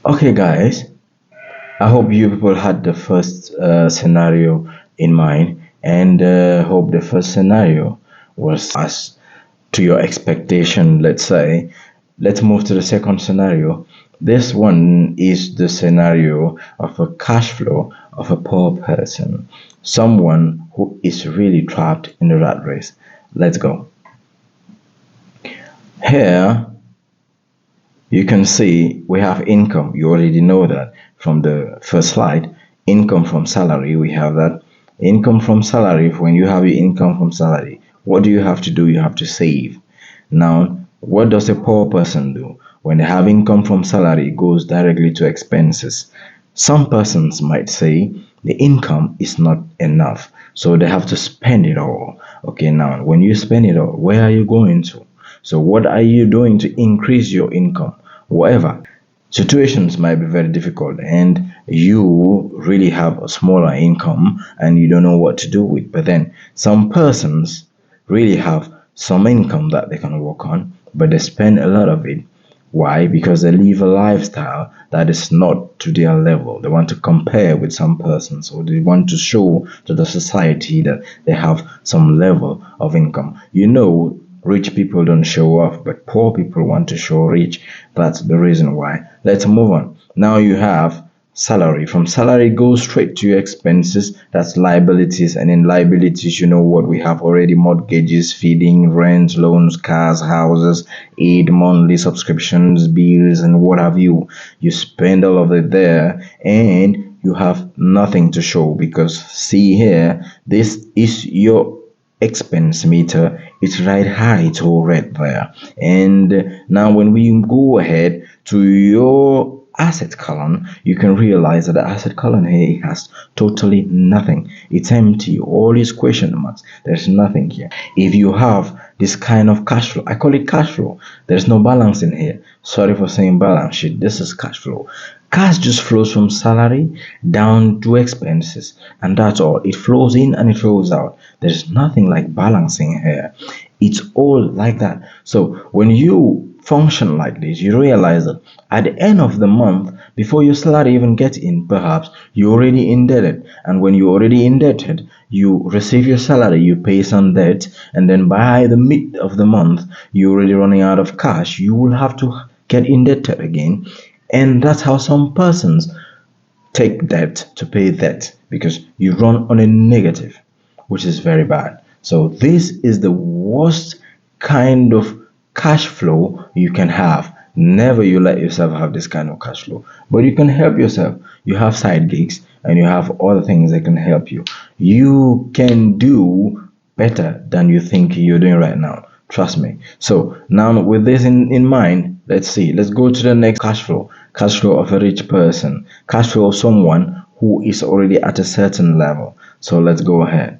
Okay, guys, I hope you people had the first scenario in mind, and hope the first scenario was as to your expectation. Let's say, let's move to the second scenario. This one is the scenario of a cash flow of a poor person, someone who is really trapped in the rat race. Let's go. Here, you can see we have income. You already know that from the first slide. Income from salary, we have that. Income from salary, when you have your income from salary, what do you have to do? You have to save. Now, what does a poor person do? When they have income from salary, it goes directly to expenses. Some persons might say the income is not enough, so they have to spend it all. Okay, now when you spend it all, where are you going to? So, what are you doing to increase your income? Whatever. Situations might be very difficult, and you really have a smaller income and you don't know what to do with. But then, some persons really have some income that they can work on, but they spend a lot of it. Why? Because they live a lifestyle that is not to their level. They want to compare with some persons, or they want to show to the society that they have some level of income. Rich people don't show off, but poor people want to show rich. That's the reason why. Let's move on. Now you have salary. From salary goes straight to your expenses. That's liabilities. And in liabilities, you know what we have already: mortgages, feeding, rent, loans, cars, houses, aid, monthly subscriptions, bills, and what have you. You spend all of it there, and you have nothing to show, because see here, this is your expense meter. It's right high, it's all red there. And now when we go ahead to your asset column, you can realize that the asset column here has totally nothing. It's empty, all these question marks. There's nothing here. If you have this kind of cash flow, I call it cash flow, there's no balance in here. Sorry for saying balance sheet, this is cash flow. Cash just flows from salary down to expenses, and that's all. It flows in and it flows out. There's nothing like balancing here. It's all like that. So when you function like this, you realize that at the end of the month, before your salary even gets in, perhaps you're already indebted. And when you're already indebted, you receive your salary, you pay some debt, and then by the mid of the month, you're already running out of cash. You will have to get indebted again. And that's how some persons take debt to pay debt, because you run on a negative, which is very bad. So this is the worst kind of cash flow you can have. Never you let yourself have this kind of cash flow, but you can help yourself. You have side gigs and you have other things that can help you. You can do better than you think you're doing right now. Trust me. So now with this in mind, let's go to the next cash flow. Cash flow of a rich person. Cash flow of someone who is already at a certain level. So let's go ahead.